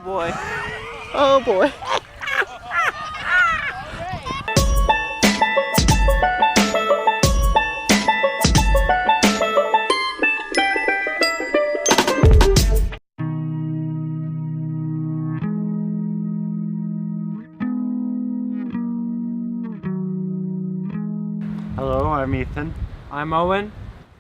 boy. Oh boy. Hello, I'm Ethan. I'm Owen.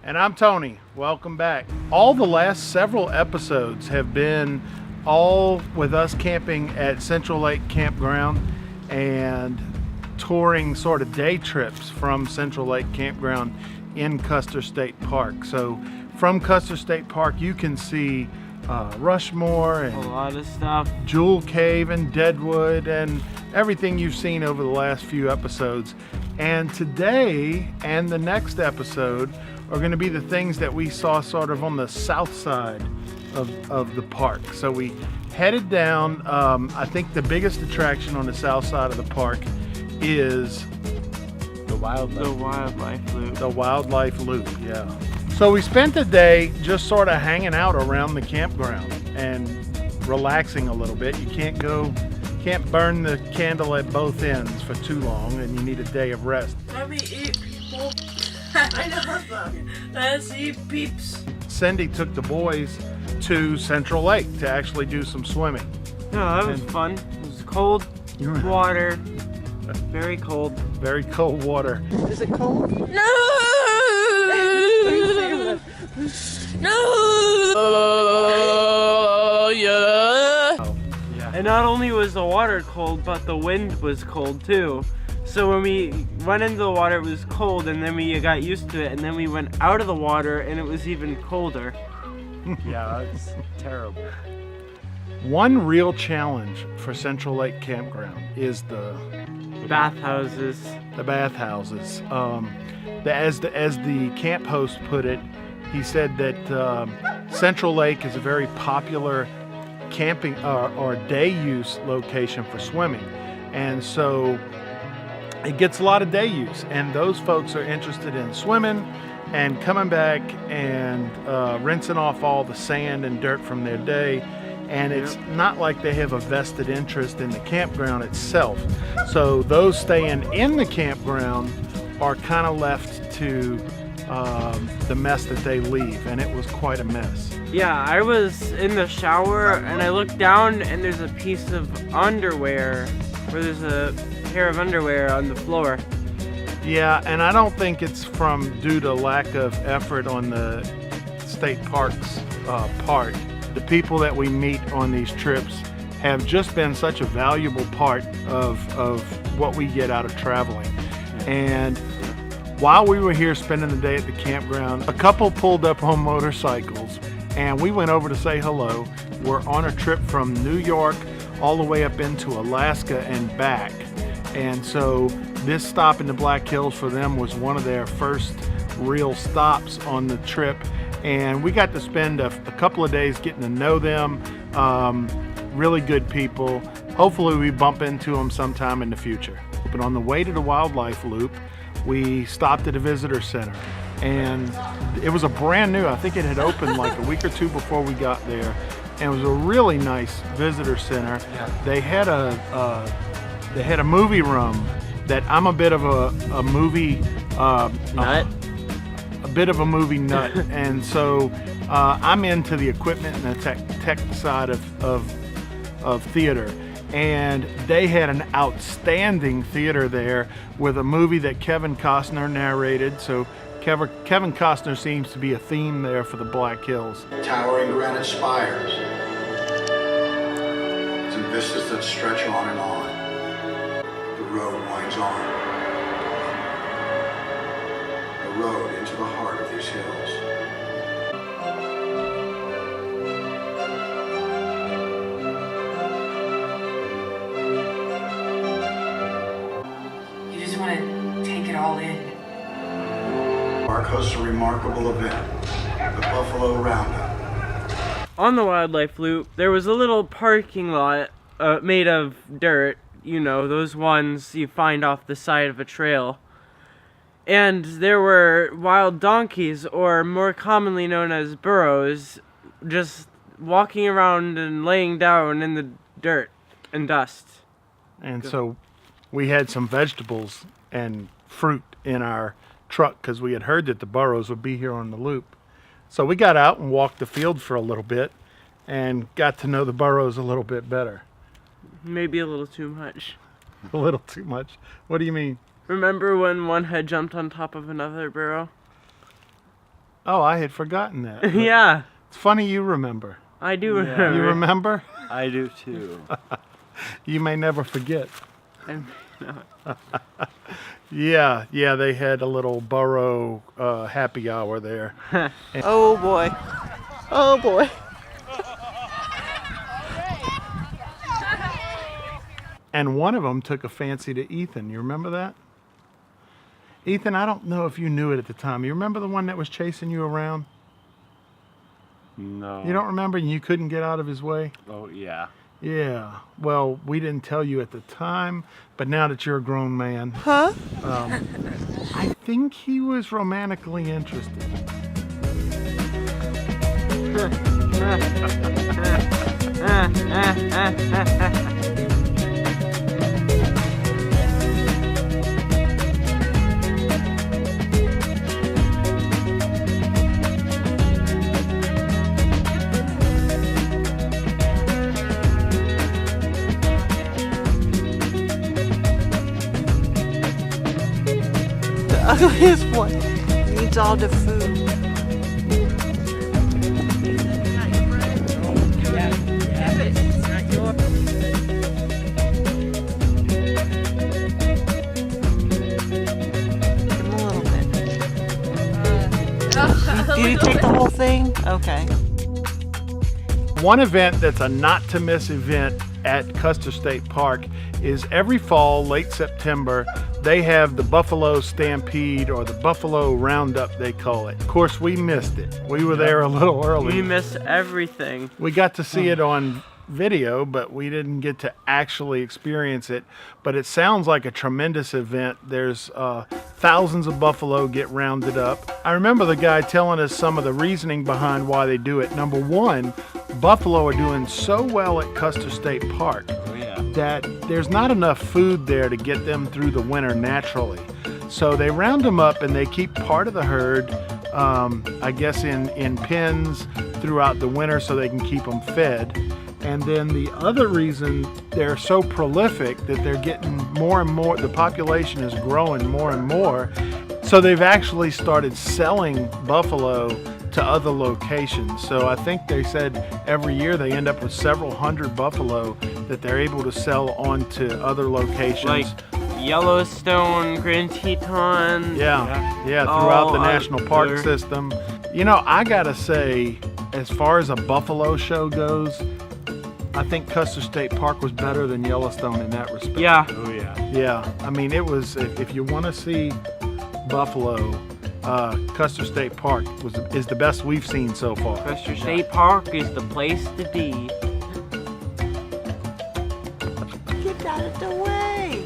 And I'm Tony. Welcome back. All the last several episodes have been all with us camping at Central Lake Campground and touring sort of day trips from Central Lake Campground in Custer State Park. So from Custer State Park you can see Rushmore and A lot of stuff. Jewel Cave and Deadwood and everything you've seen over the last few episodes. And today and the next episode are going to be the things that we saw sort of on the south side of the park. So we headed down. I think the biggest attraction on the south side of the park is The wildlife loop. the wildlife loop. Yeah. So we spent the day just sort of hanging out around the campground and relaxing a little bit. You can't burn the candle at both ends for too long, and you need a day of rest. Let me eat people. I know. Let's eat peeps. Cindy took the boys to Central Lake to actually do some swimming. No, that was fun. It was cold water. Very cold. Very cold water. Is it cold? No! No! Yeah! Oh, yeah. And not only was the water cold, but the wind was cold too. So when we went into the water, it was cold, and then we got used to it, and then we went out of the water, and it was even colder. Yeah, it's terrible. One real challenge for Central Lake Campground is the Bathhouses. bathhouses. As the camp host put it, he said that Central Lake is a very popular camping or day use location for swimming, and so it gets a lot of day use, and those folks are interested in swimming and coming back and rinsing off all the sand and dirt from their day. And it's not like they have a vested interest in the campground itself. So those staying in the campground are kind of left to the mess that they leave, and it was quite a mess. Yeah, I was in the shower, and I looked down, and there's a piece of underwear, or there's a pair of underwear on the floor. Yeah, and I don't think it's due to lack of effort on the state park's part. The people that we meet on these trips have just been such a valuable part of what we get out of traveling. And while we were here spending the day at the campground, a couple pulled up on motorcycles, and we went over to say hello. We're on a trip from New York all the way up into Alaska and back. And so this stop in the Black Hills for them was one of their first real stops on the trip. And we got to spend a couple of days getting to know them. Really good people. Hopefully we bump into them sometime in the future. But on the way to the wildlife loop, we stopped at a visitor center, and it was a brand new, I think it had opened like a week or two before we got there, and it was a really nice visitor center. Yeah. They had a movie room that I'm a bit of a movie Nut? a bit of a movie nut, and so I'm into the equipment and the tech side of theater. And they had an outstanding theater there with a movie that Kevin Costner narrated. So Kevin Costner seems to be a theme there for the Black Hills. Towering granite spires and vistas that stretch on and on. The road winds on. A road into the heart of these hills. You just want to take it all in. Park hosts a remarkable event, the Buffalo Roundup. On the wildlife loop, there was a little parking lot made of dirt, you know, those ones you find off the side of a trail. And there were wild donkeys, or more commonly known as burros, just walking around and laying down in the dirt and dust. And so we had some vegetables and fruit in our truck because we had heard that the burros would be here on the loop. So we got out and walked the field for a little bit and got to know the burros a little bit better. Maybe a little too much. A little too much. What do you mean? Remember when one had jumped on top of another burro? Oh, I had forgotten that. Yeah, It's funny you remember. I do Yeah. remember. You remember? I do too. You may never forget. I- Yeah, they had a little burro happy hour there. Oh boy. Oh boy. And one of them took a fancy to Ethan. You remember that? Ethan, I don't know if you knew it at the time. You remember the one that was chasing you around? No. You don't remember and you couldn't get out of his way? Oh, yeah. Yeah. Well, we didn't tell you at the time, but now that you're a grown man, Huh? I think he was romantically interested. The ugliest one needs all the food. Give him a little bit. Did you take the whole thing? Okay. One event that's a not to miss event at Custer State Park is every fall, late September, they have the Buffalo Stampede or the Buffalo Roundup, they call it. Of course, we missed it. We were there a little early. We miss everything. We got to see it on video, but we didn't get to actually experience it. But it sounds like a tremendous event. There's thousands of buffalo get rounded up. I remember the guy telling us some of the reasoning behind why they do it. Number one, buffalo are doing so well at Custer State Park Oh, yeah. that there's not enough food there to get them through the winter naturally. So they round them up and they keep part of the herd, I guess, in pens throughout the winter so they can keep them fed. And then the other reason they're so prolific that they're getting more and more, the population is growing more and more. So they've actually started selling buffalo to other locations. So I think they said every year they end up with several hundred buffalo that they're able to sell on to other locations. Like Yellowstone, Grand Teton. Yeah, throughout the Oh, national park there. system. You know, I gotta say, as far as a buffalo show goes, I think Custer State Park was better than Yellowstone in that respect. Yeah. Oh, yeah. Yeah, I mean, it was, if you want to see buffalo, Custer State Park is the best we've seen so far. Custer State Park is the place to be. Get out of the way.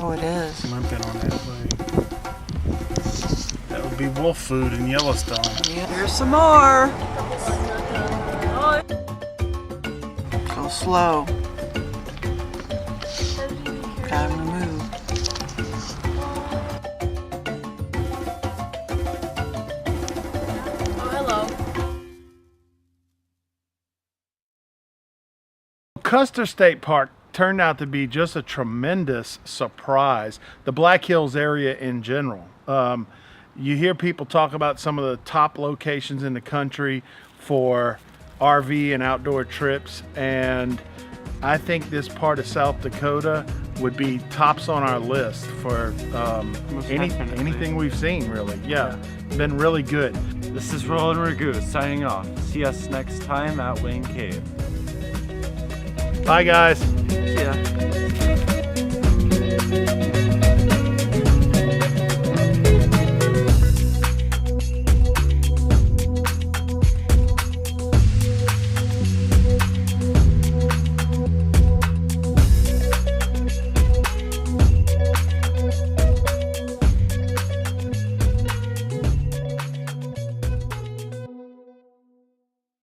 Oh, it is. Limping on that way. That would be wolf food in Yellowstone. Yeah. Here's some more. Go slow. Got him to move. Custer State Park turned out to be just a tremendous surprise. The Black Hills area in general. You hear people talk about some of the top locations in the country for RV and outdoor trips, and I think this part of South Dakota would be tops on our list for definitely. anything we've seen, really. Yeah, been really good. This is Roland Ragu signing off. See us next time at Wayne Cave. Bye, guys. Yeah.